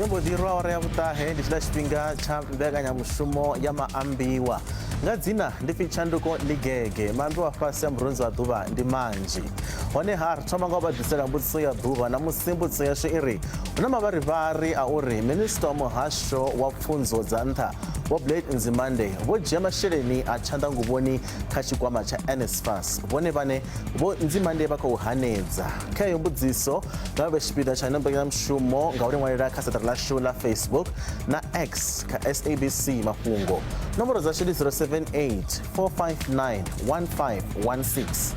Yombo dirwa ora ya vutahe ndishida chipinga cha mbekanyamushumo ya Maambiwa. Nga dzina ndifi chanduko ligege Maambiwa fasi ya murunzi wa dhuva ndi manji. Hone har thoma nga badisela mbudziso ya dhuva na musimbudzi yasho iri una mavarivari a uri Minister wa muhasho wa pfunzo dza nṱha Vho Blade Nzimande vho dzhia masheleni a tshanḓanguvhoni kha tshikwama tsha NSFAS. Vhone vhane Vho Nzimande vha khou hanedza kha iyo mbudziso nga vhe tshipiḓa tsha mbekanyamushumo nga uri ṅwalela kha seṱari ḽashu la Facebook na X kha SABC Mafhungo. Nomboro zashu ndi 078 459 1516.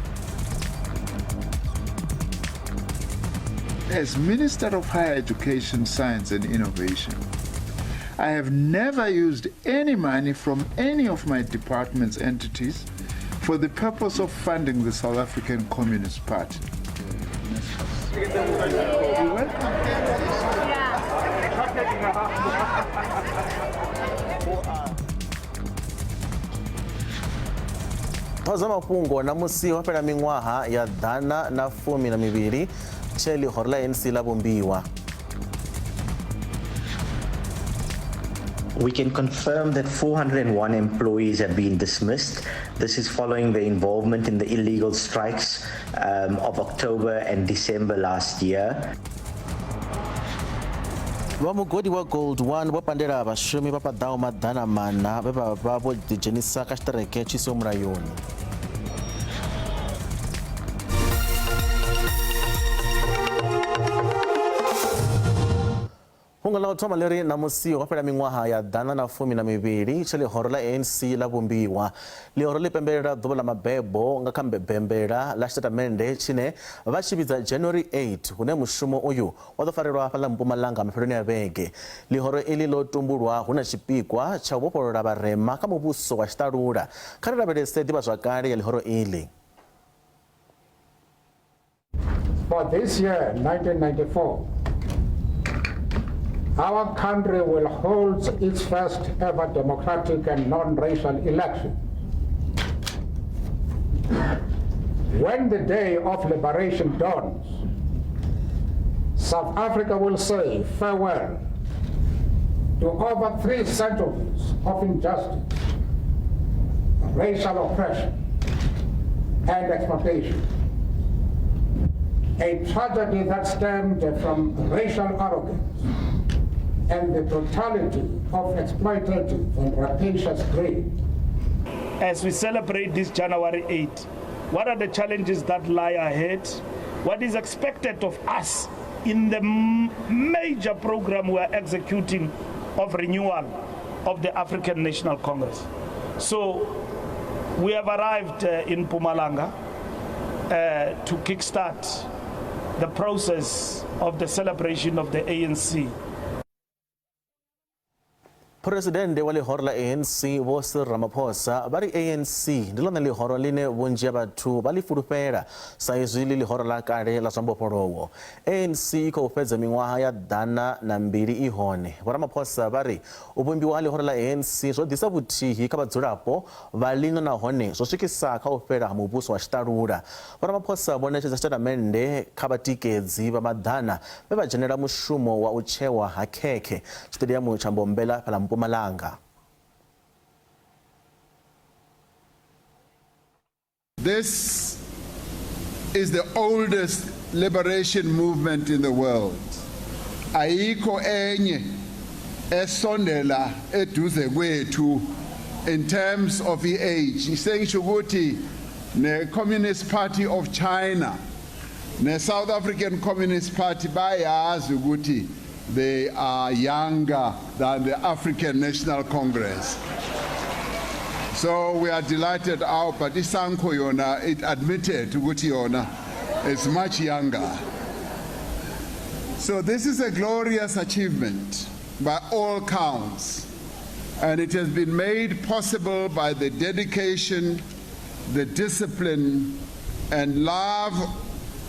As Minister of Higher Education, Science and Innovation, I have never used any money from any of my department's entities for the purpose of funding the South African Communist Party. You're welcome. Thoza Mafhungo na musi wapela miṅwaha ya ḓana na 12 tshe ḽihoro ḽa ANC ḽa vhumbiwa. We can confirm that 401 employees have been dismissed. This is following the involvement in the illegal strikes of October and December last year. Vamugodi wa Gold One vapandela vashumi vapadawo maḓana mana vha vo ḓidzhenisa kha tshiṱereke tshi siho mulayoni. Hunga la thoma leri na musi wa fela miṅwaha ya ḓana na 12 tshe ḽihoro ḽa ANC ḽa vhumbiwa. Ḽihoro ḽi pembelela ḓuvha ḽa mabebo nga kha mbembela ḽa tshitatamennde tshine vha tshi vhidza January 8 hune mushumo uyu wa ḓo farelwa fhaḽa Mpumalanga mafheloni a vhege. Ḽihoro iḽi ḽo tumbulwa hu na tshipikwa tsha u vhofholola vharema kha muvhuso wa tshiṱalula. Kha ri lavhelese ḓivhazwakale ya ḽihoro iḽi. For this year, 1994, our country will hold its first ever democratic and non-racial election. When the day of liberation dawns, South Africa will say farewell to over 3 centuries of injustice, racial oppression, and exploitation. A tragedy that stemmed from racial arrogance and the brutality of exploitative and rapacious greed. As we celebrate this January 8, what are the challenges that lie ahead? What is expected of us in the major program we are executing of renewal of the African National Congress? So we have arrived in Mpumalanga to kickstart the process of the celebration of the ANC. Presidente wa ḽihoro ḽa ANC Vho Cyril Ramaphosa vha ri ANC ndi ḽone ḽihoro ḽine vhunzhi ha vhathu vha ḽi fulufhela sa izwi ḽi ḽihoro ḽa kale ḽa zwa mbofholowo. ANC I khou fhedza miṅwaha ya ḓana na 2 I hone. Vho Ramaphosa vha ri u vhumbiwa ha ḽihoro ḽa ANC zwo ḓisa vhuthihi kha vhadzulapo vha ḽino nahone zwo swikisa kha u fhela ha muvhuso wa tshiṱalula. Vho Ramaphosa vho ṋetshedza tshitatamennde kha vhatikedzi vha maḓana vhe vha dzhenela mushumo wa u tshewa ha khekhe tshiṱediamu tsha Mbombela fhaḽa Mpumalanga. This is the oldest liberation movement in the world. Ayikho enye esondela eduze kwethu in terms of the age. Isengisho ukuthi ne Communist Party of China ne South African Communist Party bayazi ukuthi they are younger than the African National Congress. So we are delighted our party Sanko yona it admitted ukuthi yona is much younger. So this is a glorious achievement by all counts, and it has been made possible by the dedication, the discipline and love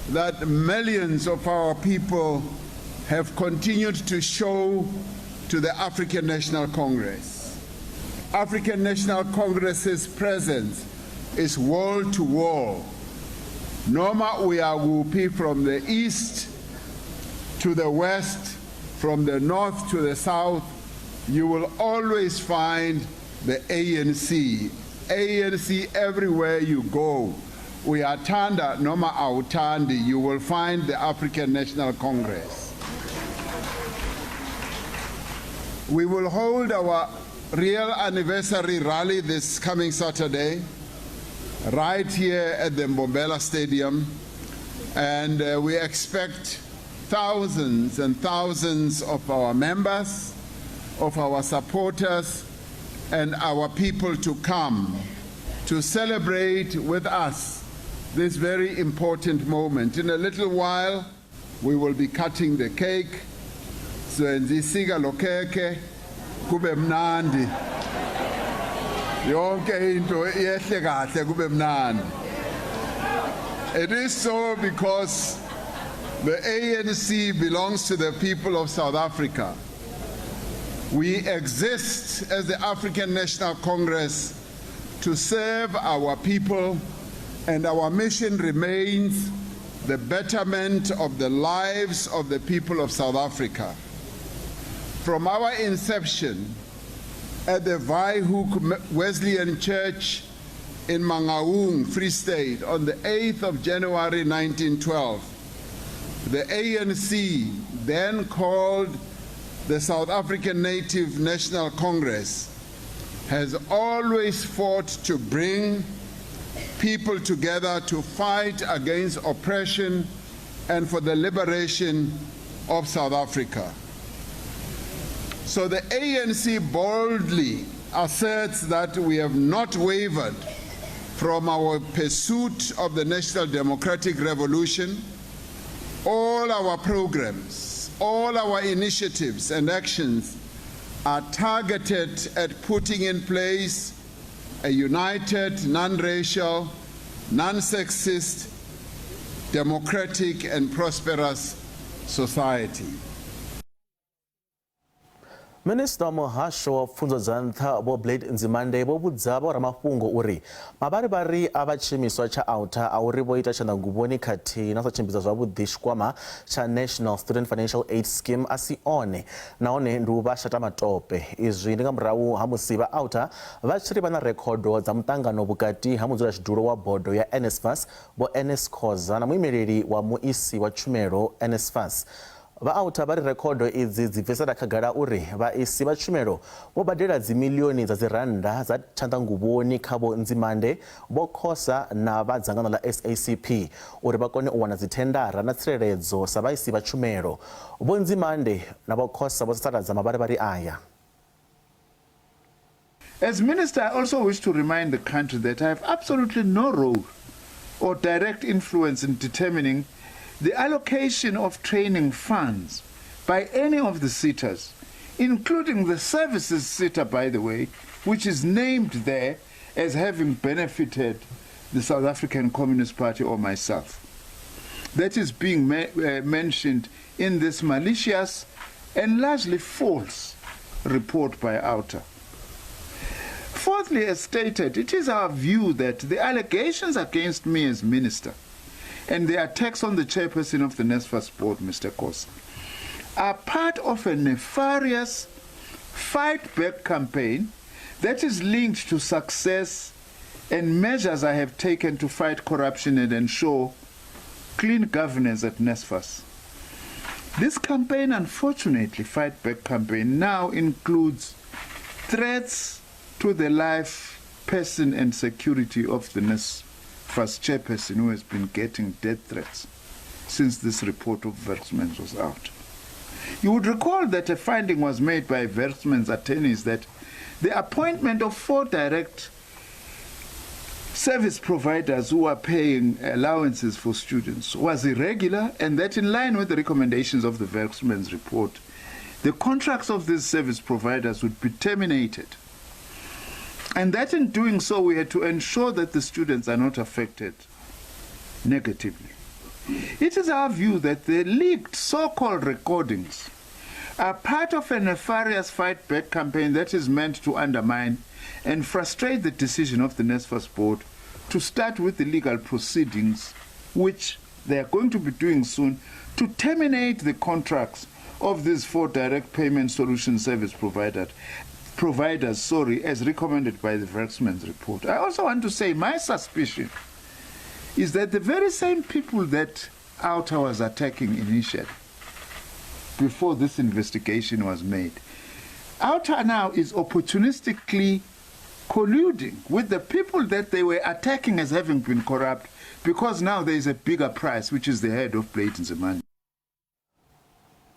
that millions of our people have continued to show to the African National Congress. African National Congress's presence is wall to wall. Noma Uyawupi from the east to the west, from the north to the south, you will always find the ANC. ANC everywhere you go. Uyatanda noma awutandi, you will find the African National Congress. We will hold our real anniversary rally this coming Saturday, right here at the Mbombela Stadium, and we expect thousands and thousands of our members, of our supporters, and our people to come to celebrate with us this very important moment. In a little while, we will be cutting the cake. So nzisika lokeke kube mnandi. Yonke into yehle kahle kube mnandi. It is so because the ANC belongs to the people of South Africa. We exist as the African National Congress to serve our people, and our mission remains the betterment of the lives of the people of South Africa. From our inception at the Vryhoek Wesleyan Church in Mangaung, Free State, on the 8th of January 1912, the ANC, then called the South African Native National Congress, has always fought to bring people together to fight against oppression and for the liberation of South Africa. So the ANC boldly asserts that we have not wavered from our pursuit of the National Democratic Revolution. All our programs, all our initiatives and actions are targeted at putting in place a united, non-racial, non-sexist, democratic and prosperous society. Minister Muhasho wa Pfunzo dza Nṱha Vho Blade Nzimande vho vhudza vho Mafhungo uri mabaribari a vha tshimiswa tsha auta a uri vho ita tshanḓanguvhoni khathihi na sa tshimbidza zwavhuḓi tshikwama tsha National Student Financial Aid Scheme a si one nahone ndi u vha shata matope. Izwi ndi nga murahu ha musi vha auta vha tshi ri vha na rekhodo dza muṱangano vhukati ha mudzulatshidulo wa bodo ya NSFAS Vho NS Khoza na muimeleli wa muisi wa tshumelo NSFAS. Vha auta vha ri rekhodo idzi dzi bvisela khagala uri vhaisi vha tshumelo vho badela dzimiliyoni dza dzirannda dza tshanḓanguvhoni kha Vho Nzimande, Vho Khoza na vha dzangano ḽa SACP uri vha kone u wana dzithendara na tsireledzo sa vhaisi vha tshumelo. Vho Nzimande na Vho Khoza vho sasaladza mabaribari aya. As Minister, I also wish to remind the country that I have absolutely no role or direct influence in determining the allocation of training funds by any of the sitters, including the services sitter, by the way, which is named there as having benefited the South African Communist Party or myself. That is being mentioned in this malicious and largely false report by Outer. Fourthly, as stated, it is our view that the allegations against me as minister and the attacks on the chairperson of the NSFAS board, Mr. Khoza, are part of a nefarious fight-back campaign that is linked to success and measures I have taken to fight corruption and ensure clean governance at NSFAS. This campaign, unfortunately, fight-back campaign, now includes threats to the life, person and security of the NSFAS chairperson, who has been getting death threats since this report of Versman's was out. You would recall that a finding was made by Versman's attorneys that the appointment of 4 direct service providers who are paying allowances for students was irregular, and that in line with the recommendations of the Versman's report, the contracts of these service providers would be terminated. And that in doing so, we had to ensure that the students are not affected negatively. It is our view that the leaked so-called recordings are part of a nefarious fight-back campaign that is meant to undermine and frustrate the decision of the NSFAS board to start with the legal proceedings, which they are going to be doing soon, to terminate the contracts of these 4 direct payment solution service providers, as recommended by the Waxman's report. I also want to say my suspicion is that the very same people that Outer was attacking initially, before this investigation was made, Outer now is opportunistically colluding with the people that they were attacking as having been corrupt, because now there is a bigger price, which is the head of Blade Nzimande.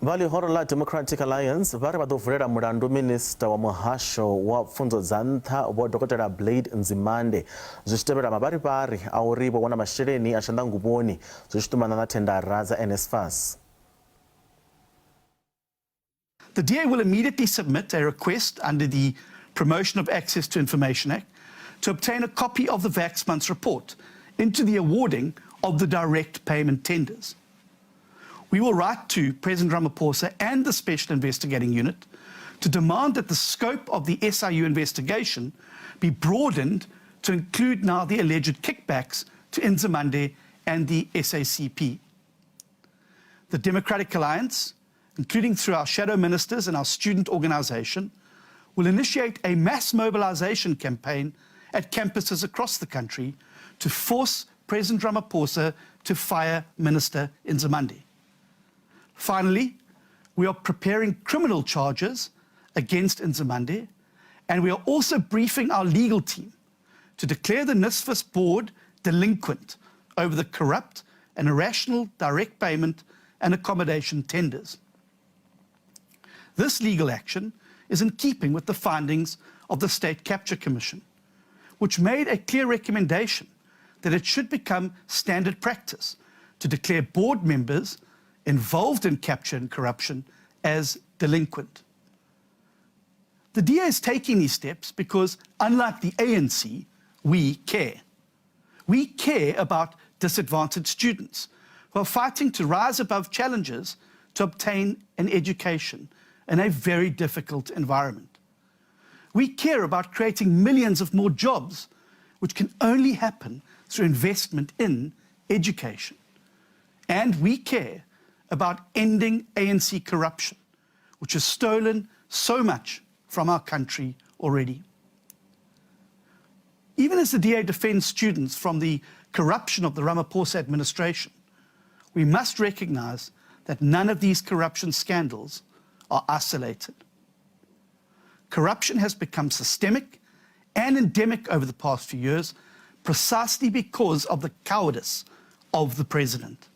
Vali horo la Democratic Alliance vari vadovhurera mulandu minista wa muhasho wa pfunzo dza ntha wa Dr. Blade Nzimande zvichitevera mabaribari aurivo wana masheleni ashanda nguvoni zvichitumana na tendara dza NSFAS. The DA will immediately submit a request under the Promotion of Access to Information Act to obtain a copy of the Waxman's report into the awarding of the direct payment tenders. We will write to President Ramaphosa and the Special Investigating Unit to demand that the scope of the SIU investigation be broadened to include now the alleged kickbacks to Nzimande and the SACP. The Democratic Alliance, including through our shadow ministers and our student organization, will initiate a mass mobilization campaign at campuses across the country to force President Ramaphosa to fire Minister Nzimande. Finally, we are preparing criminal charges against Nzimande, and we are also briefing our legal team to declare the NSFAS board delinquent over the corrupt and irrational direct payment and accommodation tenders. This legal action is in keeping with the findings of the State Capture Commission, which made a clear recommendation that it should become standard practice to declare board members involved in capture and corruption as delinquent. The DA is taking these steps because, unlike the ANC, we care. We care about disadvantaged students who are fighting to rise above challenges to obtain an education in a very difficult environment. We care about creating millions of more jobs, which can only happen through investment in education. And we care about ending ANC corruption, which has stolen so much from our country already. Even as the DA defends students from the corruption of the Ramaphosa administration, we must recognize that none of these corruption scandals are isolated. Corruption has become systemic and endemic over the past few years, precisely because of the cowardice of the president.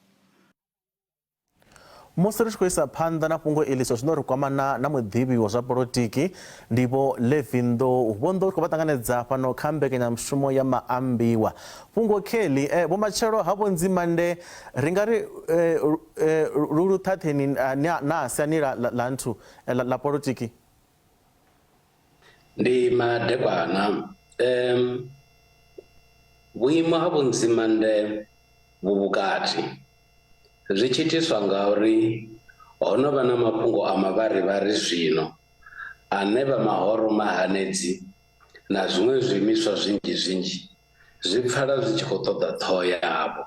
Musi ri tshi khou isa phanḓa na fhungo iḽi zwino ri kwamana na muḓivhi wa zwa polotiki ndivho Levindo vhondo ri khou vha ṱanganedza fhano kha mbekanyamushumo ya Maambiwa. Fhungo Kelly vho matshelo havho Nzimande ri nga ri luluṱhatheni na siani la nthu la polotiki. Ndi madekwana vhuimo havho Nzimande vhukati zwi tshi itiswa ngauri hono vha na mafhungo a mavharivhari zwino ane vha mahoro mahanedzi na zwiṅwe zwiimiswa zwinzhi zwi pfala zwi tshi khou ṱoḓa ṱhoho yavho.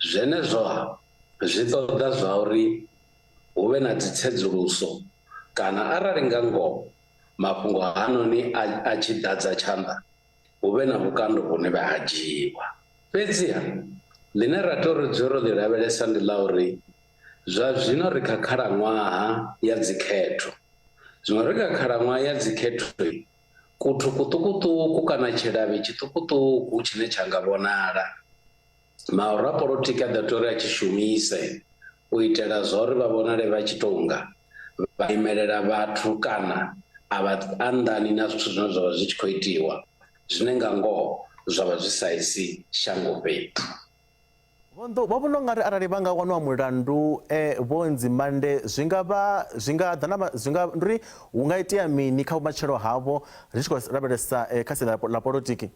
Zwenezwo zwi ṱoḓa zwa uri hu vhe na dzitsedzuluso kana arali nga ngoho mafhungo hanoni a tshi ḓadza tshanḓa hu vhe na vhukando vhune vha ha dzhiiwa. Fhedziha line ra tou ri dzula ḽi lavhelesa ndi ḽa uri zwa zwino ri kha khalaṅwaha ya dzikhetho. Zwino ri kha khalaṅwaha ya dzikhetho kuthu kuṱukuṱuku kana tshilavhi tshiṱukuṱuku tshine tsha nga vhonala maoro a polotiki a ḓo tou ri a tshi shumise u itela zwa uri vha vhonale vha tshi tou nga vha imelela vhathu kana a vha anḓani na zwithu zwine zwa vha zwi tshi khou itiwa zwine nga ngoho zwa vha zwi sa isi shango fhethu. Vho vhona ungari arali vha nga wanwa mulandu vho Nzimande zwi nga ri hu nga itea mini kha vhumatshelo havho ri tshi khou lavhelesa kha sia la polotiki?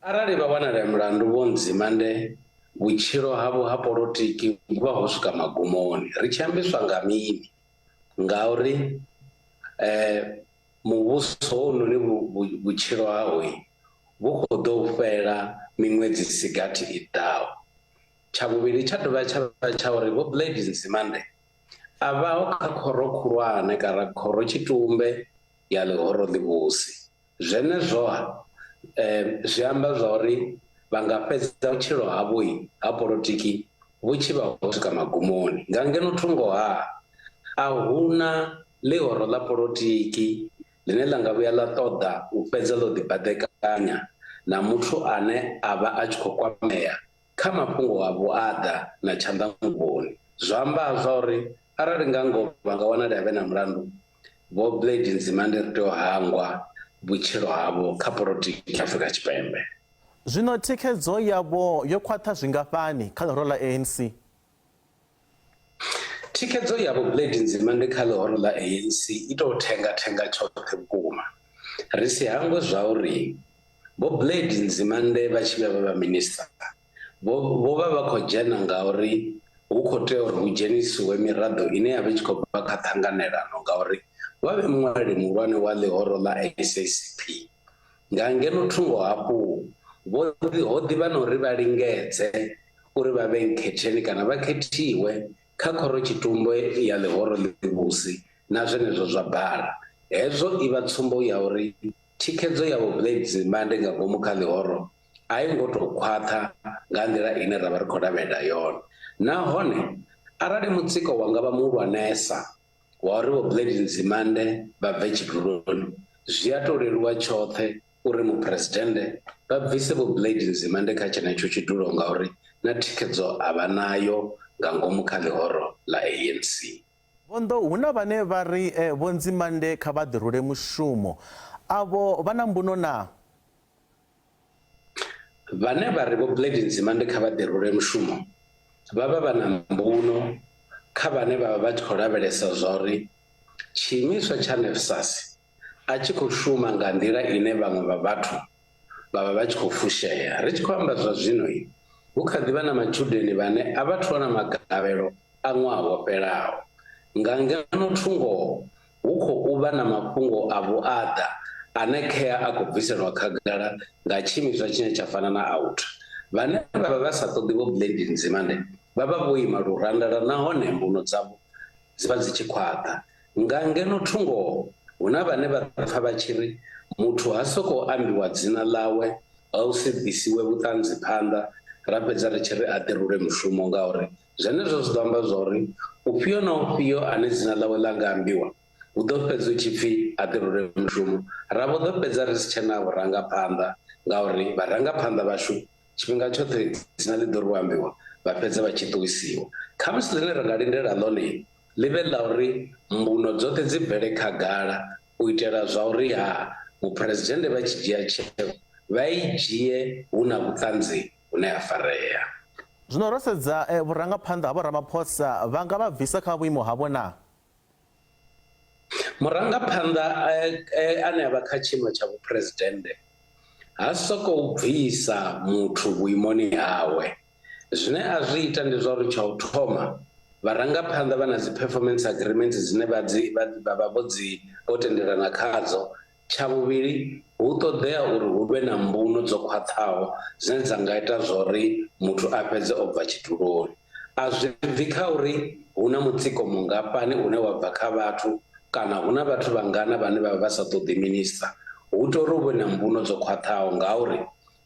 Arali vha wanala mulandu vho Nzimande vhutshilo havho ha polotiki vhu vha ho swika magumoni. Ri tshi ambiswa nga mini ngauri muvhuso hononi vhutshilo hawe vhu khou ḓo fhela miṅwedzi sigathi i ḓaho. Tsha vhuvhili tsha dovha tsha uri vho Blade Nzimande avaho kha khoro khulwane kana khoro tshitumbe ya ḽihoro ḽivhusi. Zwenezwo zwi amba zwa uri vha nga fhedza vhutshilo havho ha polotiki vhu tshi vha ho swika magumoni. Nga ngeno thungo a huna ḽihoro ḽa polotiki ḽine ḽa nga vhuya ḽa ṱoḓa u fhedza ḽo ḓibadekanya na muthu ane a vha a tshi khou kwamea kha mafhungo a vhuaḓa na tshanḓanguvhoni. Zwa amba zwa uri arali nga ngoho vha nga wana vhe na mulandu, Vho Blade Nzimande ri tea u hangwa vhutshilo havho kha polotiki Afrika Tshipembe. Zwino thikhedzo yavho yo khwaṱha zwingafhani kha ḽihoro ḽa ANC? Thikhedzo yavho Blade Nzimande kha ḽihoro ḽa ANC i tou thenga tshoṱhe vhukuma. Ri si hangwe zwa uri Vho Blade Nzimande vha tshi vha vha minista vho vha vha khou dzhena ngauri hu khou tea uri hu dzhenisiwe miraḓo ine ya vha i tshi khou bva kha ṱhanganelano ngauri vha vhe muṅwali muhulwane wa ḽihoro ḽa SABC. Nga ngeno thungo hafhu ho ḓivha na uri vha lingedze uri vha vhe nkhetheni kana vha khethiwe kha khoro tshitumbe ya ḽihoro ḽivhusi na zwenezwo zwa bala. Hezwo i vha tsumbo ya uri thikhedzo ya Vho Blade Nzimande nga ngomu kha ḽihoro a i ngo tou khwaṱha nga nḓila ine ra vha ri khou lavhelela yone. Nahone arali mutsiko wanga vha muhulwanesa wa uri Vho Blade Nzimande vha bve tshiduloni, zwi a tou leluwa tshoṱhe uri muphuresidennde vha bvise Vho Blade Nzimande kha tshenetsho tshidulo ngauri na thikhedzo a vha nayo nga ngomu kha ḽihoro ḽa ANC. Vhondo huna vhane vha ri Vho Nzimande kha vha ḓirule mushumo, avho vha na mbuno na? Vhane vha ri Vho Blade Nzimande kha vha ḓirule mushumo vha vha vha na mbuno kha vhane vha vha vha tshi khou lavhelesa zwa uri tshiimiswa tsha NSFAS a tshi khou shuma nga nḓila ine vhaṅwe vha vhathu vha vha vha tshi khou fushea. Ri tshi khou amba zwa zwino hu kha ḓi vha na matshudeni vhane a vha thu wana magavhelo a ṅwaha wo fhelaho. Nga ngeno thungo hu khou vha na mafhungo a vhuaḓa ane khea a khou bviselwa khagala nga tshiimiswa tshine tsha fana na AUT. Vhane vha vha vha sa ṱoḓi Vho Blade Nzimande vha vha vho ima lurandala nahone mbuno dzavho dzi vha dzi tshi khwaṱha. Nga ngeno thungo hu na vhane vha pfha vha tshi ri muthu ha sokou ambiwa dzina ḽawe a u si ḓisiwe vhuṱanzi phanḓa ra fhedza ri tshi ri a ḓirule mushumo ngauri zwenezwo zwi ḓo amba zwa uri ufhio na ufhio ane dzina ḽawe ḽa nga ambiwa hu ḓo fhedza u tshi pfhi a ḓirule mushumo. Ra vho ḓo fhedza ri si tshena vhurangaphanḓa ngauri vharangaphanḓa vhashu tshifhinga tshoṱhe dzina ḽi ḓo ri ambiwa vha fhedza vha tshi ṱuwisiwa. Khamusi ḽine ra nga lindela ḽone ḽi vhe ḽa uri mbuno dzoṱhe dzi bvele khagala u itela zwa uri muphuresidennde vha tshi dzhia tsheo vha i dzhie hu na vhuṱanzi hune ha farea. Zwino ro sedza vhurangaphanḓa ha Vho Ramaphosa vha nga vha bvisa kha vhuimo havho na? Murangaphanḓa ane a vha kha tshiimo tsha vhuphuresidennde ha sokou bvisa muthu vhuimoni hawe. Zwine a zwi ita ndi zwa uri tsha u thoma vharangaphanḓa vha na dzi performance agreements dzine vha vho tendelana khadzo. Tsha vhuvhili hu ṱoḓea uri hu vhe na mbuno dzo khwaṱhaho dzine dza nga ita zwori muthu a fhedze o bva tshiduloni. A zwi bvi kha uri hu na mutsiko mungafhani une wa bva kha vhathu kana hu na vhathu vhangana vhane vha vha vha sa ṱoḓi minista. Hu tea uri hu vhe na mbuno dzo khwaṱhaho ngauri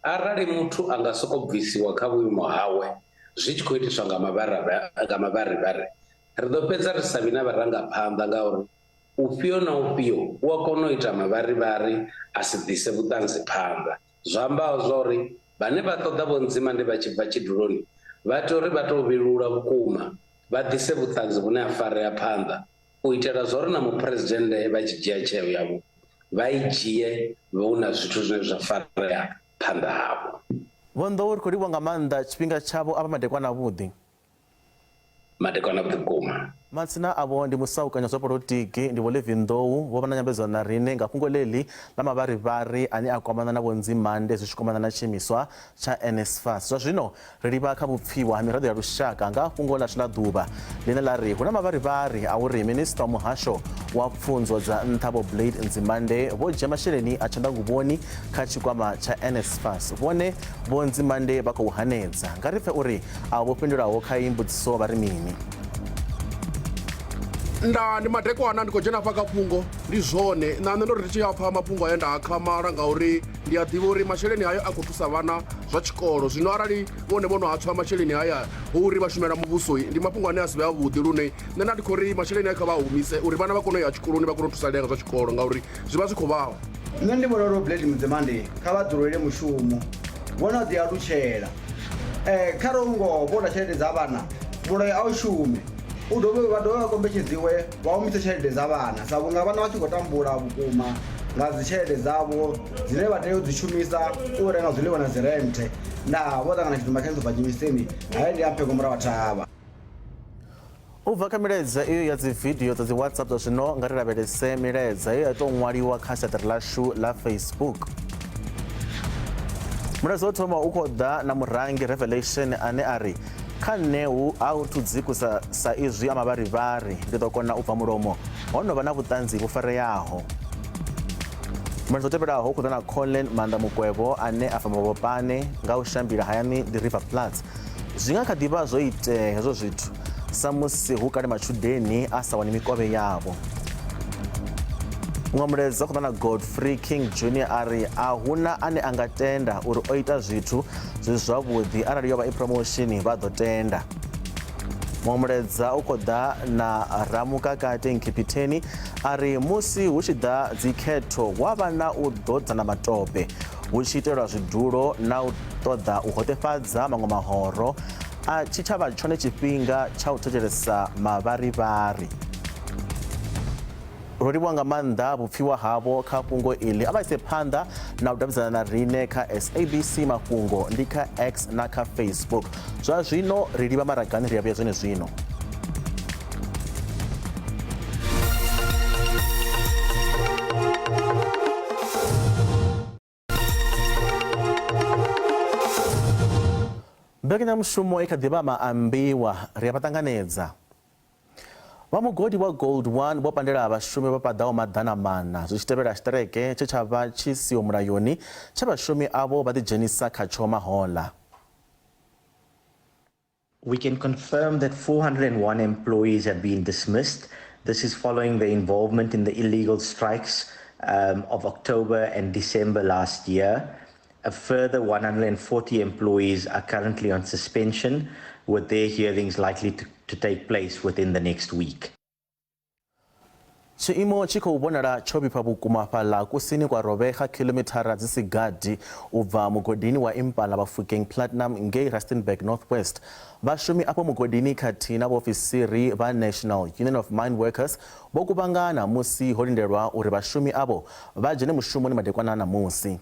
arali muthu a nga sokou bvisiwa kha vhuimo hawe zwi tshi khou itiswa nga mavharivhari ri ḓo fhedza ri sa vhi na vharangaphanḓa ngauri ufhio na ufhio u a kona u ita mavharivhari a si ḓise vhuṱanzi phanḓa. Zwa ambaho zwa uri vhane vha ṱoḓa Vho Nzimande vha tshi bva tshiduloni vha tea uri vha tou vhilula vhukuma vha ḓise vhuṱanzi vhune ha farea phanḓa u itela zwa uri na muphuresidennde vha tshi dzhia tsheo yavho vha i dzhie hu na zwithu zwine zwa farea phanḓa havho. Vhondo uri khou livhuwa nga maanḓa tshifhinga tshavho a vha madekwana avhuḓi. Madekwana vhukuma. Matsina avho ndi musaukanyo zwa polotiki ndi Vho Levi Ndou vho vha na nyambedzano na rine nga fhungo ḽeḽi ḽa mavharivhari ane a kwamana na Vho Nzimande zwi tshi kwamana na tshiimiswa tsha NSFAS. Zwa zwino ri livha kha vhupfiwa ha miraḓo ya lushaka nga fhungo ḽashu ḽa ḓuvha ḽine ḽa ri hu na mavharivhari a uri minista wa muhasho wa pfunzo dza nṱha Vho Blade Nzimande vho dzhia masheleni a tshanḓanguvhoni kha tshikwama tsha NSFAS. Vhone Vho Nzimande vha khou hanedza. Nga ri pfe uri avho vho fhindulaho kha iyi mbudziso vha ri mini? nda ndi madekwana ndiko dzhena paka Mafhungo ndi zwone na nṋe ndo ri tshi ya pfa Mafhungo aya nda akhamala ngauri ndi a ḓivha uri masheleni hayo a khou thusa vhana zwa tshikolo. Zwino arali vhone vhono atswa masheleni haya hu uri vha shumela muvhuso ndi Mafhungo ane a si vhe avhuḓi lune nṋe nda ndi khou ri masheleni a kha vha humise uri vhana vha kone u ya tshikoloni vha kone u thusalea zwa tshikolo ngauri zwi vha zwi khou vhavha. Nṋe ndi vhona uri Blade Mudzimande kha vha dzulele mushumo vhona ḓi alutshela kha rongo vhona tshelede dza vhana mulayo a u shume u dovhe vha kombetshedziwe vha humise tshelede dza vhana sa vhunga vhana vha tshi khou tambula vhukuma nga dzi tshelede dzavho dzine vha tea u dzi shumisa u renga zwiḽiwa na dzi renthe nda vho ṱangana tshitumba tsha dzivadzhimiseni hayi ndi amphego mura vhathavha. U bva kha milaedza iyo ya dzi video dza dzi WhatsApp dza zwino nga ri lavhelese milaedza iyo ya tou ṅwaliwa kha siaṱari ḽashu ḽa Facebook. Mulaedza wo thoma u khou ḓa na murangi Revelation ane a ri kha nṋe hu a u thudzikusa sa izwi a mavharivhari ndi ḓo kona u bva mulomo ho no vha na vhuṱanzi vhu fareyaho. Mulaedza wo tevhelaho u khou ḓa na Colin Manda Mukwevho ane a famba vhopane nga u shambila hayani ndi River Flats. Zwi nga kha ḓi vha zwo itea hezwo zwithu sa musi hu kale matshudeni a sa wani mikovhe yavho. Muṅwe mulaedza u khou ḓa na Godfrey King Jr a ri a huna ane a nga tenda uri o ita zwithu zwi zwavhuḓi arali yo vha i promotion vha ḓo tenda. Muṅwe mulaedza u khou ḓa na Ramukakate Nkipitheni a ri musi hu tshi ḓa dzikhetho wa vha na u ḓodza na matope hu tshi itelwa zwidulo na u ṱoḓa u hoṱefhadza maṅwe mahoro a tshitshavha tshone tshifhinga tsha u thetshelesa mavharivhari. Ro livhuwa nga maanḓa vhupfiwa havho kha fhungo iḽi a vha ise phanḓa na u davhidzana na riṋe kha SABC Mafhungo ndi kha X na kha Facebook. Zwa zwino ri livha maragani ri a vhuya zwene zwino. Mbekanyamushumo i kha ḓi vha Maambiwa ri a vha ṱanganedza. Vha mugodi wa Gold 1 vho pandela vhashumi vha paḓaho maḓana mana zwi tshi tevhela tshiṱereke tshe tsha vha tshi siho mulayoni tshe vhashumi avho vha ḓidzhenisa khatsho mahoḽa. We can confirm that 401 employees have been dismissed. This is following the involvement in the illegal strikes of October and December last year. A further 140 employees are currently on suspension, with their hearings likely to take place within the next week. Tshiimo tshi khou vhonala tsho vhifha vhukuma fhaḽa kusini kwa Robega kilomithara dzi si gathi u bva mugodini wa Impala Bafokeng Platinum ngei Rustenburg Northwest. Vhashumi afho mugodini khathihi na vhaofisiri vha National Union of Mine Workers vho kuvhangana musi ho lindelwa uri vhashumi avho vha dzhene mushumoni madekwana namusi.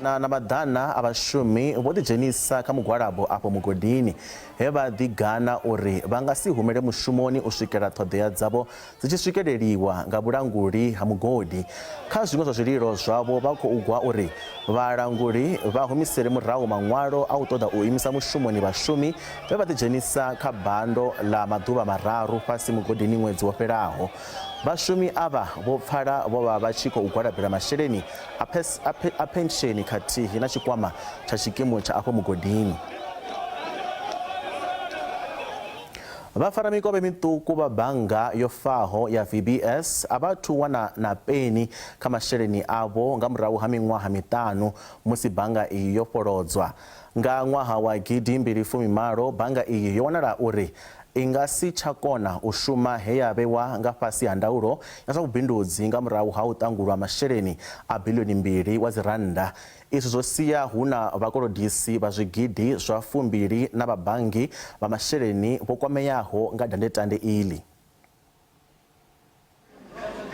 Na maḓana a vhashumi vho ḓidzhenisa kha mugwalabo afho mugodini he vha ḓigana uri vha nga si humele mushumoni u swikela ṱhoḓea dzavho dzi tshi swikeleliwa nga vhulanguli ha mugodi. Kha zwiṅwe zwa zwililo zwavho vha khou gwa uri vhalanguli vha humisele murahu maṅwalo a u ṱoḓa u imisa mushumoni vhashumi vhe vha ḓidzhenisa kha bando ḽa maḓuvha mararu fhasi mugodini ṅwedzi wo fhelaho. Vhashumi ava vho pfala vho vha vha tshi khou gwalabela masheleni a pensheni khathihi na tshikwama tsha tshikimu tsha afho mugodini. Vhafaramikovhe miṱuku vha bannga yo faho ya VBS a vhathu wana na peni kha masheleni avho nga murahu ha miṅwaha miṱanu musi bannga iyi yo fholodzwa. Nga ṅwaha wa gidi 2018 bannga iyi yo wanala uri i nga si tsha kona u shuma he ya vhewa nga fhasi ha ndaulo ya zwa vhubindudzi nga murahu ha u ṱangulwa masheleni a biḽioni 2 wa dzi rannda. Izwi zwo sia hu na vhakolodisi vha zwigidi zwa 2 na vhabangi vha masheleni vho kwameaho nga dandetande iḽi.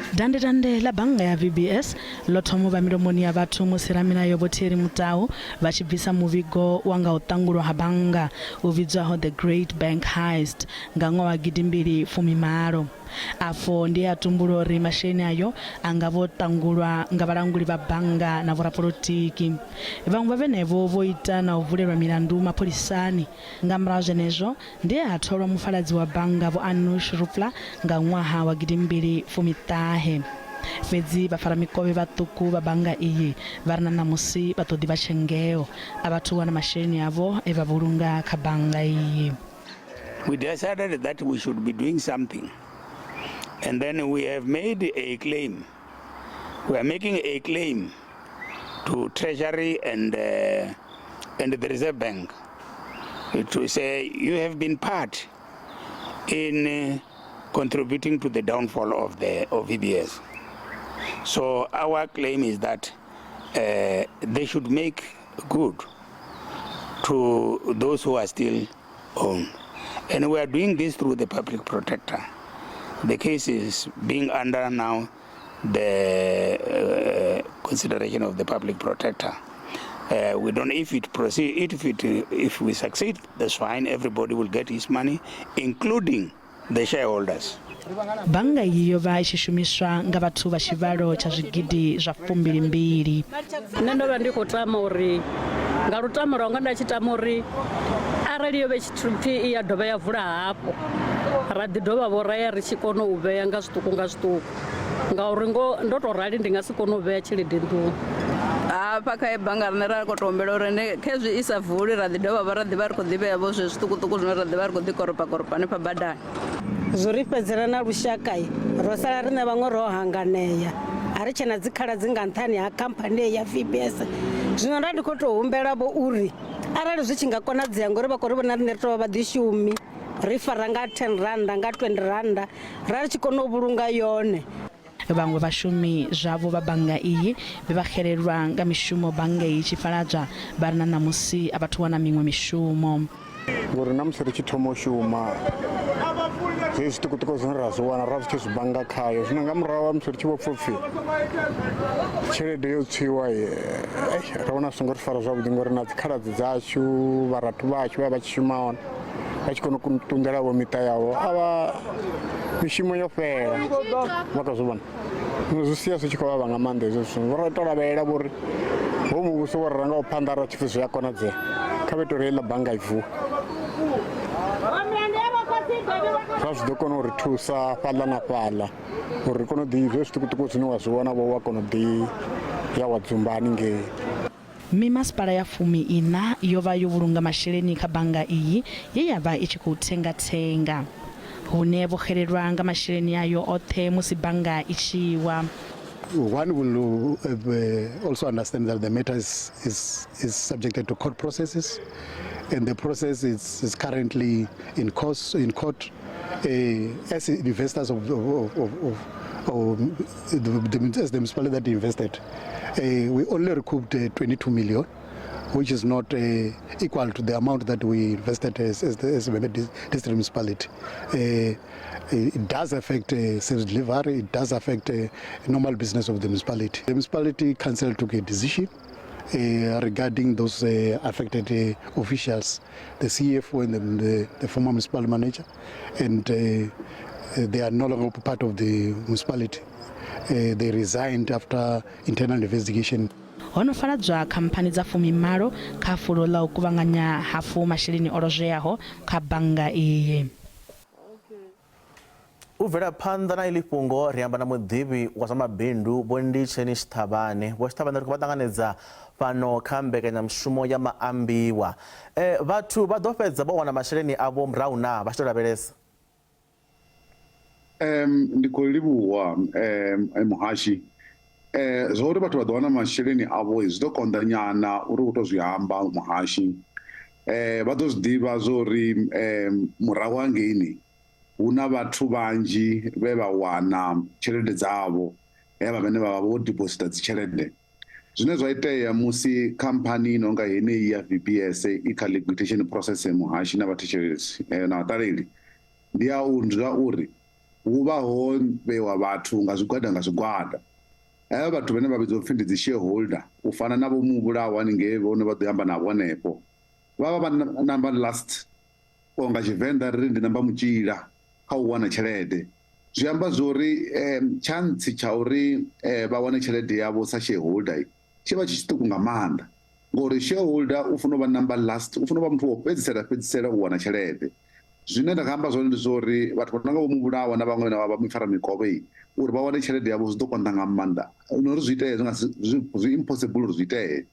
Dandetande la bannga ya VBS ḽo thoma vha milomoni ya vhathu musi ramilayo vho Thierry Mutau vha tshi bvisa muvhigo wa nga u ṱangulwa ha bannga u vhidzwaho The Great Bank Heist nga ṅwaha wa gidi 2018. Afho ndi a tumbula uri masheleni ayo anga vho ṱangulwa nga vhalanguli vha bannga na vhorapolotiki. Vhaṅwe vha vhenevho vho ita na u vulelwa milandu mapholisani. Nga murahu zwenezwo ndi a tholwa mufaladzi wa bannga vho Anush Rupla nga ṅwaha wa gidi 2019. Fhedzi vhafaramikovhe vhaṱuku vha bannga iyi vha ri na ṋamusi vha ṱoḓi vha tshengeo a vhathu wana masheleni avho e vha vhulunga kha bannga iyi. we decided that we should be doing something. And then we have made a claim. We are making a claim to Treasury and the Reserve Bank to say you have been part in contributing to the downfall of EBS. So our claim is that they should make good to those who are still owned. And we are doing this through the public protector. The case is being under now the consideration of the public protector. We don't, if it proceed, if we succeed, that's fine. Everybody will get his money, including the shareholders. Banga iyo vaishishumiswa nga vatu va xivalo cha zwigidi zwa 22. Nṋe ndo vha ndi khou tama uri nga lutamo lwanga nda tshi tama uri arali yo vhe tshithu i ya dovha ya vula hafho ra ḓi dovha vho raya ri tshi kona u vhea nga zwiṱuku nga zwiṱuku ngauri ndo to rali ndi nga si kona u vhea tshelede nḓuni. Hafha kha bannga rine ra khou tou humbela uri khezwi i sa vuli ra ḓi dovha ra ḓi vha ri khou ḓi vhea vho zwe zwiṱukuṱuku zwine ra ḓi vha ri khou ḓi koropa hanefha badani. Zwo ri fhedzela na lushaka ro sala riṋe vhaṅwe ro hanganea a ri tshena dzikhala dzi nga nṱhani ha khamphani ya VBS. Zwino nda ndi khou tou humbela vho uri arali zwi tshi nga konadzea ngori vha khou ri vhona riṋe ri tou vha vhaḓishumi ri fara nga 10 randa nga 20 randa ra ri tshi kona u vhulunga yone. Vhaṅwe vhashumi zwavho vha bannga iyi vhe vha xelelwa nga mishumo bannga iyi tshifhaladzwa vha ri na namusi a vhathu wana miṅwe mishumo ngori namusi ri tshi thoma u shuma zwezwi zwiṱukuṱuku zwine ra zwi wana ra zwi tshi zwi bannga khayo. Zwino nga murahu ha musi ri tshi vho pfha upfhi tshelede yo tswiwa ra vhona zwi songo ri fara zwavhuḓi ngori na dzikhaladzi dzashu vharathu vhashu vha tshi shuma hone vha tshi kona u ṱunḓela vho miṱa yavho a vha mishumo yo fhela vha khou zwi vhona. Zwi sia zwi tshi khou vhavha nga maanḓa hezwo zwithu. Ro tou lavhelela vhori ho muvhuso wo ranga u phanḓa ra tshipfi zwi a konadzea kha vhe tou ri heiḽa bannga i vuwe zwa zwi ḓo kona u ri thusa fhaḽa na fhaḽa uri ri kone u ḓi zwe zwiṱukuṱuku zwine wa zwi vhona vho wa kona u ḓi ya wa dzumba haningei. mimasipala ya 14 yo vha yo vhulunga masheleni kha bannga iyi ye ya vha i tshi khou tsengatsenga hune vho xelelwa nga masheleni ayo oṱhe musi bannga i tshi wa. One will also understand that the matter is subjected to court processes, and the process is currently in court. As investors of the municipality that invested, we only recouped 22 million, which is not equal to the amount that we invested as the district municipality. It does affect sales delivery, it does affect normal business of the municipality. The municipality council took a decision regarding those affected officials, the CFO and the former municipal manager, and they are no longer part of the municipality. They resigned after internal investigation. Hono faladzwa khamphani dza 18 kha fulo ḽa u kuvhanganya hafu masheleni o lozweaho kha bannga iyi. U bvela phanḓa na iḽi fhungo ri amba na muḓivhi wa zwa mabindu Vho Nditsheni Thavhane. Vho Thavhane ri khou vha ṱanganedza fhano kha mbekanyamushumo ya Maambiwa. Vhathu vha ḓo fhedza vho wana masheleni avho murahu na vha tshi tou lavhelesa. Ndi khou livhuwa muhashi zwo uri vhathu vha ḓo wana masheleni avho zwi ḓo konḓa nyana uri u tou zwi amba muhashi. Vha ḓo zwi ḓivha zwo uri murahu hangeini hu na vhathu vhanzhi vhe vha wana tshelede dzavho vha vhane vha vha vho deposita dzi tshelede. Zwine zwa itea musi khamphani no nga heneyi ya VBS i kha liquidation process muhashi na vhathetshelesi na vhaṱaleli ndi ya uri hu vha ho vhewa vhathu nga zwigwada. Havha vhathu vhane vha vhidzwa upfhi ndi dzi shareholder u fana na vho muvhulaho haningei vhone vha ḓo amba navho hanefho vha vha number last o nga Tshivenḓa ri ndi namba mutshila kha u wana tshelede. Zwi amba zwori chance tsha uri vha wane tshelede yavho sa shareholder tshi vha tshi tshiṱuku nga maanḓa ngori shareholder u funa u vha number last, u funa u vha muthu wo fhedzisela u wana tshelede. Zwine nda nga amba zwone ndi zwori vhathu vha nonga vho muvhulawa na vhaṅwe vha mifara mikovhe uri vha wane tshelede yavho zwi ḓo konḓa nga maanḓa nori zwi itee zwi impossible uri zwi itee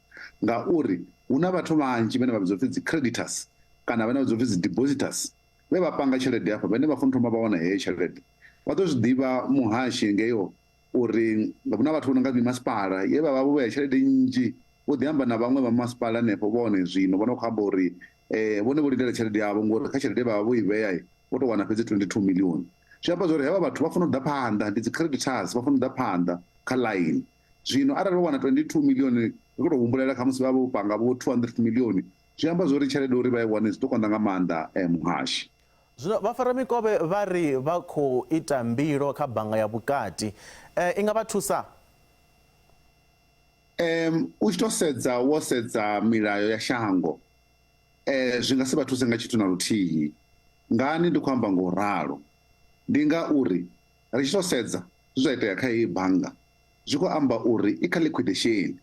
ngauri hu na vhathu vhanzhi vhane vha vhidzwa upfhi dzi creditors kana vhane vha vhidzwa upfhi dzi depositors ve vha panga tshelede hafha vhane vha funa thoma vha wana heyo tshelede vha ḓo zwi ḓivha muhashi ngeyo uri huna vhathu vho no nga mimasipala ye vha vha vho vhea tshelede nnzhi vho ḓi amba na vhaṅwe vha masipala hanefho vhone zwino vho no khou amba uri vhone vho lindela tshelede yavho ngori kha tshelede vha vha vho i vhea vho tou wana fhedzi 22 million. Zwi amba zwori hevha vhathu vha funa u ḓa phanḓa, ndi dzi creditors vha funa u ḓa phanḓa kha line. Zwino arali vho wana 22 million ri khou tou humbulela kha musi vha vho panga vho 200 million, zwi amba zwori tshelede uri vha i wane zwi ḓo konḓa nga maanḓa muhashi. Zwino vhafaramikovhe vha ri vha khou ita mbilo kha bannga ya vhukati, i nga vha thusa? U tshi tou sedza wo sedza milayo ya shango zwi nga si vha thuse nga tshithu na luthihi. Ngani ndi khou amba ngo ralo? Ndi ngauri ri tshi tou sedza zwi zwa itea kha heyi bannga zwi khou amba uri i kha liquidation.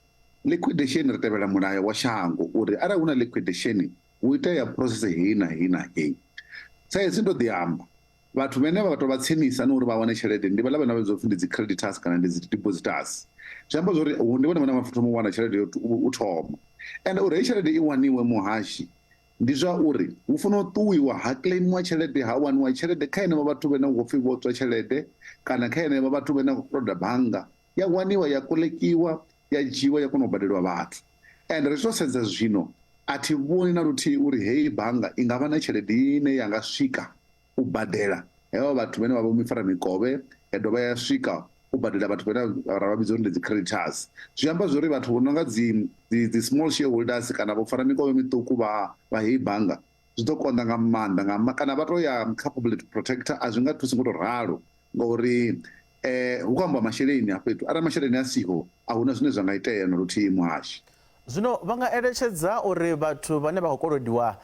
Liquidation ri tevhela mulayo wa shango uri arali hu na liquidation hu itea process heyi na heyi na heyi. Sa hezwi ndo ḓi amba vhathu vhane vha tou vha tsinisa na uri vha wane tshelede ndi vhaḽa vhane vha vhidzwa upfhi ndi dzi creditors kana ndi dzi depositors. Zwi amba zwori ndi vhone vhane vha thoma u wana tshelede u thoma. And uri heyi tshelede i waniwe muhashi ndi zwa uri hu funa u ṱuwiwa ha claimiwa tshelede ha waniwa tshelede kha henevho vhathu vhane vha khou pfhi vho tswa tshelede kana kha henevho vhathu vhane vha khou koloda bannga ya waniwa ya kolekiwa ya dzhiiwa ya kona u badeliwa vhathu. And ri tshi tou sedza zwino a thi vhoni na luthihi uri heyi bannga i nga vha na tshelede ine ya nga swika u badela hevha vhathu vhane vha vha mifara mikovhe ya dovha ya swika u badela vhathu vhane ra vha vhidza uri ndi dzi creditors. Zwi amba zwori vhathu vho no nga dzi small shareholders kana vho fara mikovhe miṱuku vha heyi bannga zwi ḓo konḓa nga maanḓa kana vha tou ya kha public protector a zwi nga thusi ngo tou ralo ngauri hu khou amba masheleni a fhethu arali masheleni a siho a huna zwine zwa nga itea na luthihi muhashi. Zwino vha nga eletshedza uri vhathu vhane vha khou kolodiwa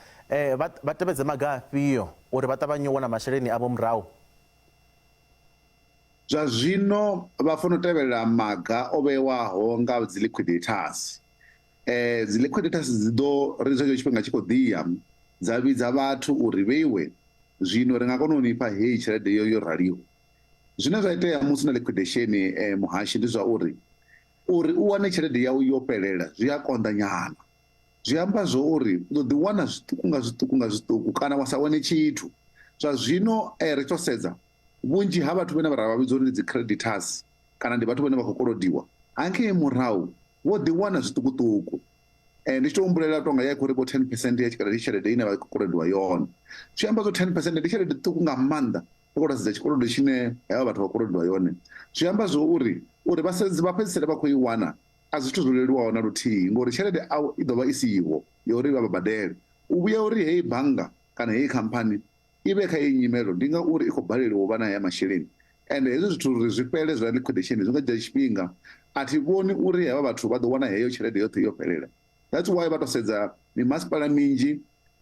vha tevhedze maga afhio uri vha ṱavhanye u wana masheleni avho murahu? Zwa zwino vha funa u tevhelela maga o vhewaho nga dzi liquidators. Dzi liquidators dzi ḓo ri zwetsho tshifhinga tshi khou ḓiya dza vhidza vhathu uri vheiwe zwino ri nga kona u nifha heyi tshelede yo raliho. Zwine zwa itea musi na liquidation muhashi ndi zwa uri u wane tshelede yau yo fhelela zwi a konḓa nyana. Zwi amba zwo uri u ḓo ḓi wana zwiṱuku nga zwiṱuku nga zwiṱuku kana wa sa wane tshithu. Zwa zwino ri tou sedza vhunzhi ha vhathu vhane vha vhidzwa uri ndi dzi creditors kana ndi vhathu vhane vha khou kolodiwa hangei murahu vho ḓi wana zwiṱukuṱuku. Ndi tshi tou humbulela tonga ya khou ri vho 10% ya tshelede ine vha khou kolodiwa yone. Zwi amba zwo 10% ndi tshelede ṱuku nga maanḓa ri khou tou sedza tshikolodo tshine hevha vhathu vha kolodiwa yone. Zwi amba zwo uri vha fhedzisele vha khou i wana a zwithu zwo leluwaho na luthihi ngori tshelede i ḓo vha i siho ya uri vha badele. U vhuya uri heyi bannga kana heyi khamphani i vhe kha iyi nyimelo ndi ngauri i khou baleliwa u vha na haya masheleni. And hezwi zwithu uri zwi fhele zwa liquidation zwi nga dzhia tshifhinga. A thi vhoni uri hevha vhathu vha ḓo wana heyo tshelede yoṱhe yo fhelela. That's why vha tou sedza mimasipala minzhi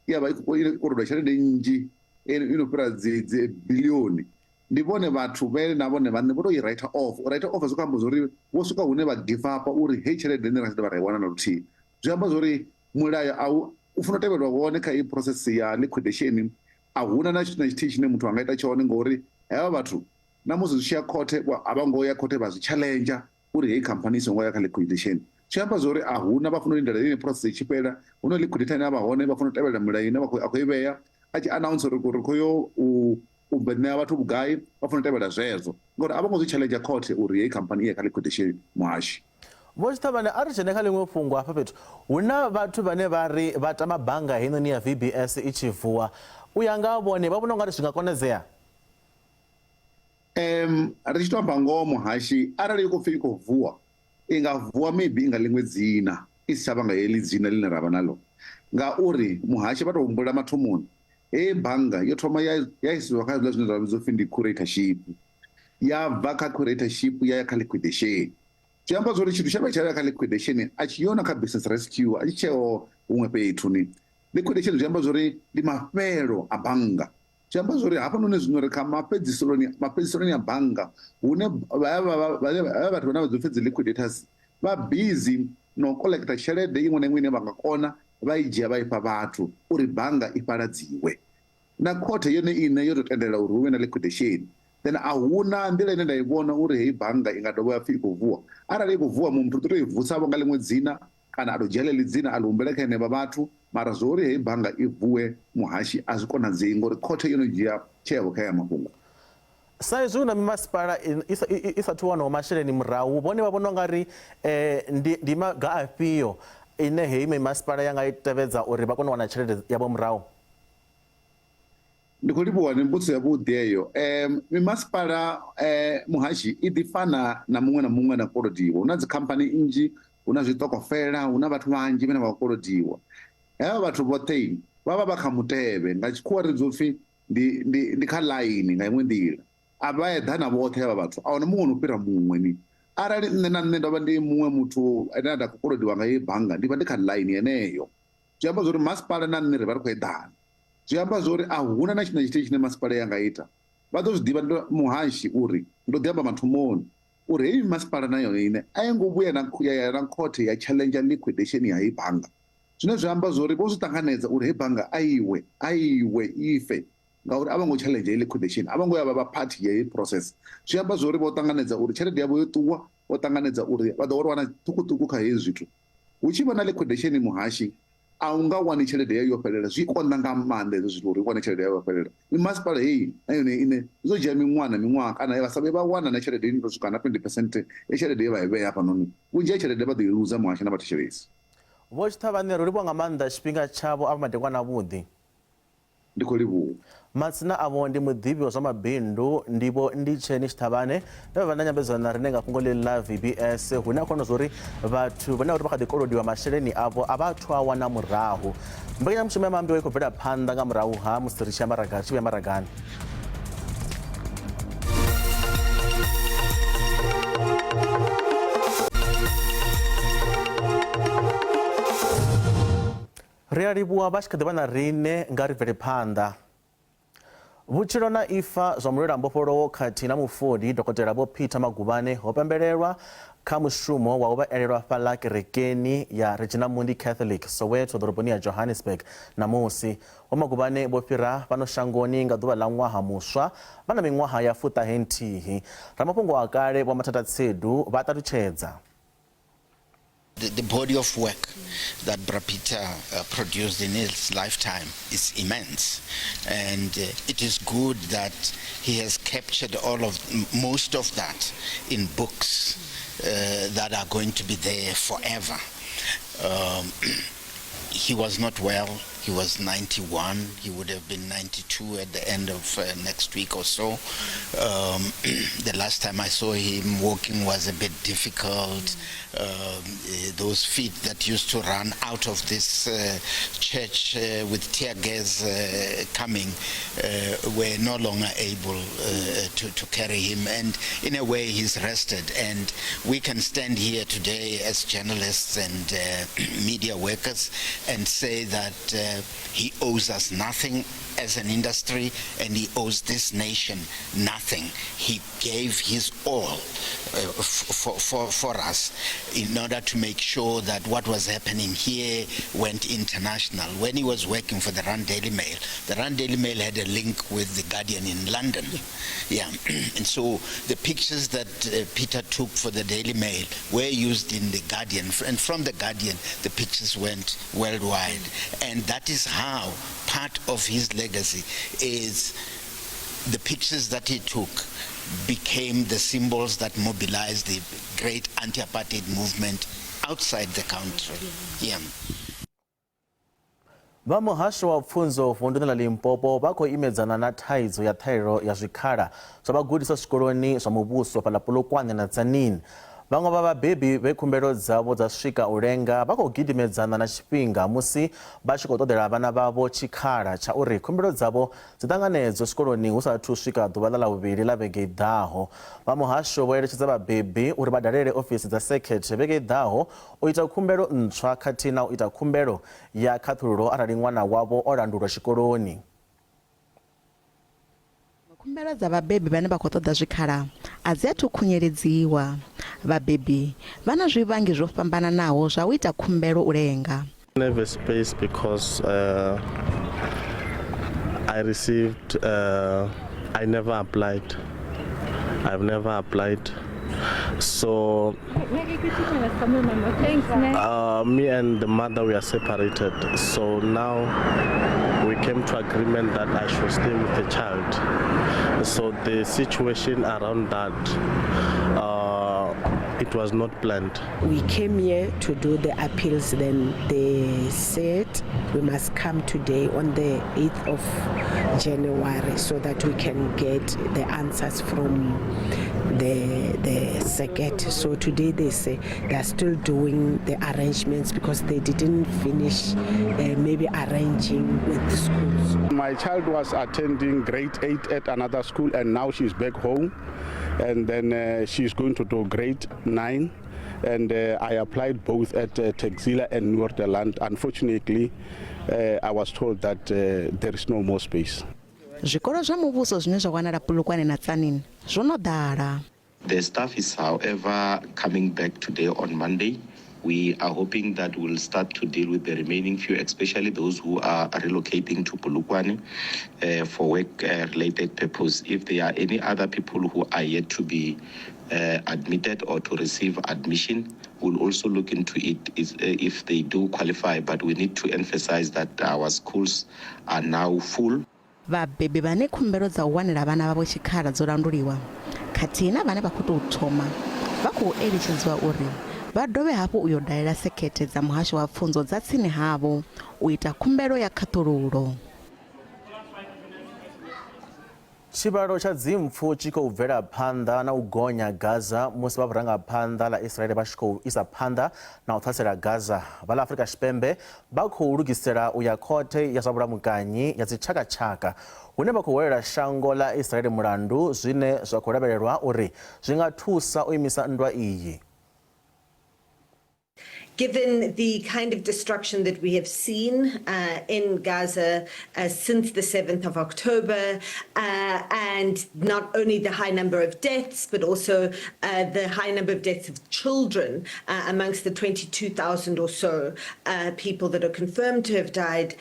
ya vha i khou koloda tshelede nnzhi ino fhira dzi biḽioni. Ndi vhone vhathu vhene na vhone vhaṋe vho tou i write off. U write off zwi khou amba zwori vho swika hune vha give up uri heyi tshelede ine ra tshi dovha ra i wana na luthihi. Zwi amba zwori mulayo u funa u tevhelwa wone kha iyi process ya liquidation. A huna na tshithu na tshithihi tshine muthu anga ita tshone ngori hevha vhathu na musi zwi tshi ya khothe a vha ngo ya khothe vha zwi challenger uri heyi khamphani i songo ya kha liquidation. Zwi amba zwori a huna vha funa u lindela ine process i tshi fhela hu na liquidator ine a vha hone vha funa u tevhelela milayo ine a khou i vhea a tshi announce uri khou yo u ṋea vhathu vhugai vha funa u tevhela zwezwo ngori a vha ngo zwi challenger khothe uri heyi khamphani i ye kha liquidation muhashi. Vho Tshiṱavhane a ri dzhene kha ḽiṅwe fhungo hafha fhethu hu na vhathu vhane vha ri vha tama bannga heinoni ya VBS i tshi vuwa u ya nga vhone vha vhona u nga ri zwi nga konadzea? Ri tshi tou amba ngoho muhashi arali i khou pfhi i khou vuwa i nga vuwa maybe i nga ḽiṅwe dzina i si tsha vha nga heḽi dzina ḽine ra vha naḽo ngauri muhashi vha tou humbula mathomoni heyi bannga yo thoma ya isiwa kha zwiḽa zwine zwa vhidzwa upfhi ndi curatorship ya bva kha curatorship ya ya kha liquidation. Zwi amba zwori tshithu tsha vha tsha ya kha liquidation a tshi yona kha business rescue a tshi tsheo huṅwe fhethu ni. Liquidation zwi amba zwori ndi mafhelo a bannga. Zwi amba zwori hafhanoni zwino ri kha mafhedziseloni a bannga hune vhathu vhane vha ḓo pfhi dzi liquidators vha busy no collecta tshelede iṅwe na iṅwe ine vha nga kona vha i dzhia vha ifha vhathu uri bannga i fhaladziwe. Na khothe yone ine yo tou tendela uri hu vhe na liquidation. Then a huna nḓila ine nda i vhona uri heyi bannga i nga dovha ya pfhi i khou vuwa. Arali i khou vuwa muthu u ḓo tou i vusavho nga ḽiṅwe dzina kana a tou dzhia ḽeḽi dzina a ḽi humbele kha henevha vhathu mara zori hei bhanga ibvuwe muhashi azvikonadzei ngori khothe inodzhia tsheo kha ya mafhungo. saizwi na mimasipala isathu wanaho masheleni murahu vhone vha vhona ungari ndi maga afhio ine hei mimasipala yanga i tevhedza uri vha kone u wana tshelede yavho murahu? Ndi khou livhuwa ni mbudziso yavhuḓi eyo. Mimasipala muhashi i ḓi fana na muṅwe na kolodiwa. Hu na dzikhamphani nnzhi, hu na zwiṱokofela, hu na vhathu vhanzhi vhane vha kolodiwa. Hevha vhathu vhoṱhe vha vha vha kha mutevhe, nga tshikhuwa ri dzo pfhi ndi kha ḽaini nga iṅwe nḓila. A vha eḓana vhoṱhe hevha vhathu, a huna muṅwe no fhira muṅwe ni. Arali nṋe na nṋe ndo vha ndi muṅwe muthu ane a khou kolodiwa nga heyi bannga, ndi vha ndi kha ḽaini yeneyo. Zwi amba zwori masipala na nṋe ri vha ri khou eḓana. Zwi amba zwori a huna na tshine tshithihi tshine masipala yanga ita. Vha ḓo zwi ḓivha muhashi uri ndo ḓi amba mathomoni uri heyi masipala na yone ine a yo ngo vhuya ya na khothe ya challenger liquidation ya heyi bannga. Zwine zwi amba zwori vho zwi ṱanganedza uri heyi bannga a iwe ife ngauri a vho ngo challenge heyi liquidation, a vho ngo ya vha vha party ya heyi process. Zwi amba zwori vho ṱanganedza uri tshelede yavho yo ṱuwa, vho ṱanganedza uri vha ḓo wana ṱhukhuṱhukhu kha hezwi zwithu. Hu tshi vha na liquidation muhashi a u nga wani tshelede yayo yo fhelela, zwi konḓa nga maanḓa hezwo zwithu uri u wane tshelede yayo yo fhelela. Mimasipala heyi na yone ine zwo dzhia miṅwaha kana vha sa vhe vha wana na tshelede ine to swika na 20% ya tshelede ye vha i vhea hafhanoni. Vhunzhi ha tshelede vha ḓo i luza muhashi na vhathetshelesi. Vho Tshiṱavhani ro livhuwa nga maanḓa tshifhinga tshavho a madekwana avhuḓi. Ndi khou livhuwa. Matsina avho ndi muḓivhi wa zwa mabindu ndivho ndi tsheni Tshiṱavhane ndo vha na nyambedzano na rine nga fhungo ḽi la VBS hune a kona zwori vhathu vhane uri vha kha ḓi kolodiwa masheleni avho a vhathu a wana murahu. Mbekanyamushumo ya Maambiwa i khou bvela phanḓa nga murahu ha musi ri tshi ya maragani. Ri a livhuwa vha tshi kha ḓi vha na rine nga ri bvele phanḓa. Vhutshilo na ifa zwa mulwela mbofholowo khathihi na mufodi Dokotela Vho Peter Maguvhane ho pembelelwa kha mushumo wa u vha elelwa fhaḽa kerekeni ya Regina Mundi Catholic Soweto ḓoroboni ya Johannesburg namusi. Vho Maguvhane vho fhira fhano shangoni nga ḓuvha ḽa ṅwaha muswa vha na miṅwaha ya 49. Ramafhungo a kale Vho Mathatha Tsedu vha ṱalutshedza. The body of work that Bra Peter produced in his lifetime is immense, and it is good that he has captured most of that in books that are going to be there forever. He was not well. He was 91. He would have been 92 at the end of next week or so. The last time I saw him walking was a bit difficult. Those feet that used to run out of this church with tear gas coming were no longer able to carry him. And in a way, he's rested. And we can stand here today as journalists and media workers and say that he owes us nothing as an industry, and he owes this nation nothing. He gave his all for us in order to make sure that what was happening here went international. When he was working for the Rand Daily Mail had a link with the Guardian in London. Yeah, and so the pictures that Peter took for the Daily Mail were used in the Guardian, and from the Guardian the pictures went worldwide. And that is how part of his legacy is the pictures that he took became the symbols that mobilized the great anti-apartheid movement outside the country. Yeah. Vha muhasho wa pfunzo vunḓuni ḽa Limpopo vha khou imedzana na thaidzo ya ṱhahelelo ya zwikhala zwa vhagudiswa zwikoloni zwa muvhuso fhaḽa Polokwane na Tzaneen. Vhaṅwe vha vhabebi vhe khumbelo dzavho dza swika u lenga vha khou gidimedzana na tshifhinga musi vha tshi khou ṱoḓela vhana vhavho tshikhala tsha uri khumbelo dzavho dzi ṱanganedzwe zwikoloni hu sathu swika ḓuvha ḽa vhuvhili ḽa vhege i ḓaho. Vha muhasho vho eletshedza vhabebi uri vha dalele ofisi dza sekhethe vhege i ḓaho u ita khumbelo ntswa khathihi na u ita khumbelo ya khaṱhululo arali ṅwana wavho o landulwa tshikoloni. Khumbelo dza vhabebi vhane vha khou ṱoḓa zwikhala a dzi athu khunyeledziwa. Vhabebi vha na zwivhangi zwo fhambananaho zwa u ita khumbelo u lenga. I have a space because I received, I never applied. I've never applied So me and the mother, we are separated. So now we came to agreement that I should stay with the child. So the situation around that, it was not planned. We came here to do the appeals, then they said we must come today on the 8th of January so that we can get the answers from the circuit. So today they say they are still doing the arrangements because they didn't finish maybe arranging with the schools. My child was attending grade 8 at another school and now she's back home. And then she's going to do grade 9, and I applied both at Texila and Noorderland. Unfortunately, I was told that there is no more space. Zvikoro zva muvhuso zvine zvawanala Polokwane na Tzaneen zvono ḓala. The staff is, however, coming back today on Monday. We are hoping that we'll start to deal with the remaining few, especially those who are relocating to Polokwane for work-related purpose. If there are any other people who are yet to be admitted or to receive admission, we'll also look into it if they do qualify. But we need to emphasize that our schools are now full. Vabebe vane khumbelo dza u wanela vana vhavho tshikhala dzo landuliwa khathihi na vhane vha khou tou thoma vha khou eletshedziwa uri vha dovhe hafhu u yo dalela sekhethe dza muhasho wa pfunzo dza tsini havho u ita khumbelo ya khaṱhululo. Tshivhalo tsha dzimpfu tshi khou bvela phanḓa na u gonya Gaza musi vha vhurangaphanḓa ḽa Israel vha tshi khou isa phanḓa na u ṱhasela Gaza. Vha ḽa Afrika Tshipembe vha khou lugisela u ya khothe ya zwa vhulamukanyi ya dzitshakatshaka hune vha khou hwelela shango ḽa Israel mulandu zwine zwa khou lavhelelwa uri zwi nga thusa u imisa nndwa iyi. Given the kind of destruction that we have seen in Gaza since the 7th of October, and not only the high number of deaths, but also the high number of deaths of children amongst the 22,000 or so people that are confirmed to have died,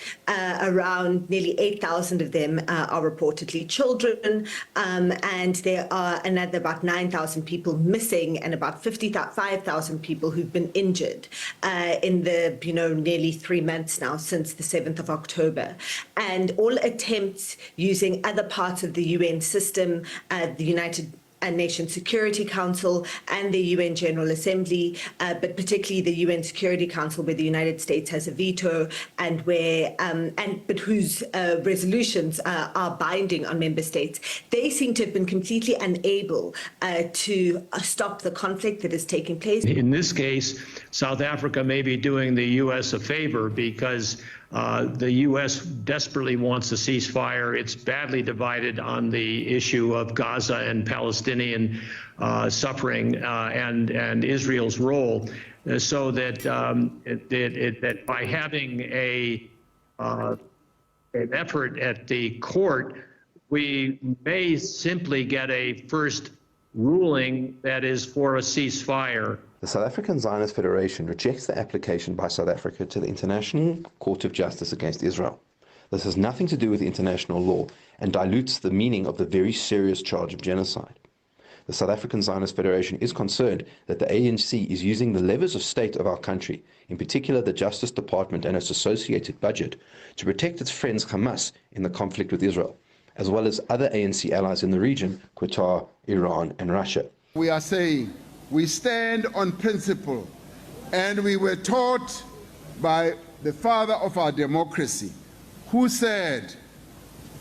around nearly 8,000 of them are reportedly children, and there are another about 9,000 people missing and about 55,000 people who've been injured. In the nearly 3 months now since the 7th of October. And all attempts using other parts of the UN system, the United Nations Security Council and the UN General Assembly, but particularly the UN Security Council, where the United States has a veto and but whose resolutions are binding on member states, they seem to have been completely unable to stop the conflict that is taking place. In this case, South Africa may be doing the U.S. a favor because the U.S. desperately wants a ceasefire. It's badly divided on the issue of Gaza and Palestinian suffering and Israel's role, so that that by having an effort at the court, we may simply get a first ruling that is for a ceasefire. The South African Zionist Federation rejects the application by South Africa to the International Court of Justice against Israel. This has nothing to do with international law and dilutes the meaning of the very serious charge of genocide. The South African Zionist Federation is concerned that the ANC is using the levers of state of our country, in particular the Justice Department and its associated budget, to protect its friends Hamas in the conflict with Israel, as well as other ANC allies in the region, Qatar, Iran and Russia. We are saying we stand on principle, and we were taught by the father of our democracy, who said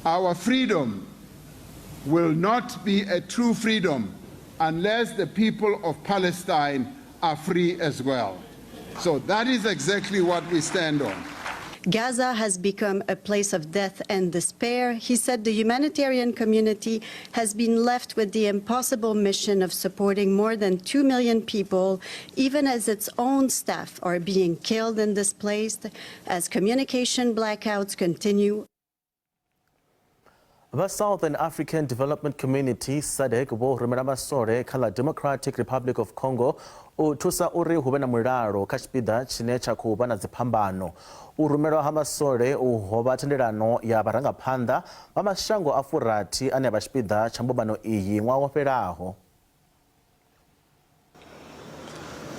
our freedom will not be a true freedom unless the people of Palestine are free as well. So that is exactly what we stand on. Gaza has become a place of death and despair. He said the humanitarian community has been left with the impossible mission of supporting more than 2 million people, even as its own staff are being killed and displaced, as communication blackouts continue. The Southern African Development Community SADC vho rumela masole kha la Democratic Republic of Congo u thusa uri hu vhe na mulalo kha tshipiḓa tshine tsha khou vha na dziphambano. U rumelwa ha masole u hovha thendelano ya vharangaphanḓa vha mashango a furathi ane vha tshipiḓa tsha mbobano iyi ṅwaha wo fhelaho.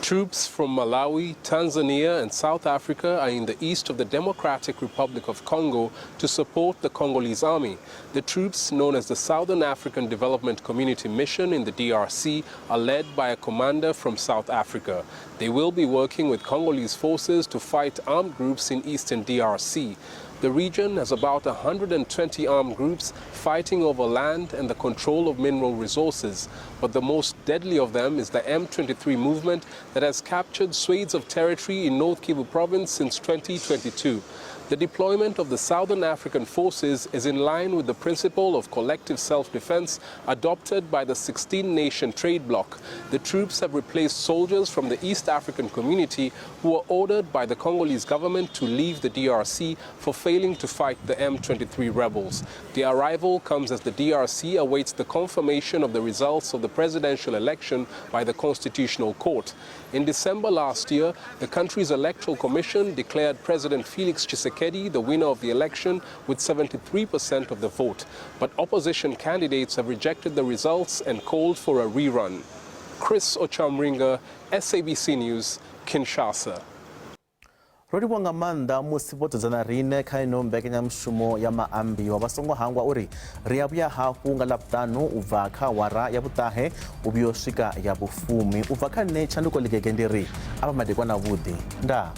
Troops from Malawi, Tanzania and South Africa are in the east of the Democratic Republic of Congo to support the Congolese army. The troops, known as the Southern African Development Community Mission in the DRC, are led by a commander from South Africa. They will be working with Congolese forces to fight armed groups in eastern DRC. The region has about 120 armed groups fighting over land and the control of mineral resources, but the most deadly of them is the M23 movement that has captured swathes of territory in North Kivu province since 2022. The deployment of the Southern African forces is in line with the principle of collective self-defense adopted by the 16-nation trade bloc. The troops have replaced soldiers from the East African community who were ordered by the Congolese government to leave the DRC for failing to fight the M23 rebels. The arrival comes as the DRC awaits the confirmation of the results of the presidential election by the Constitutional Court. In December last year, the country's Electoral Commission declared President Felix Tshisekedi the winner of the election with 73% of the vote. But opposition candidates have rejected the results and called for a rerun. Chris Ochamringa, SABC News, Kinshasa. Rodi wanga manda musipoto zana rine kaino mbekenya mshumo ya Maambiwa basongo hangwa uri riabuya hafu ngalaptano uvaka wara ya butahe ubioshika ya bufumi uvaka ne chanduko ligegenderi aba madekwa na vudi nda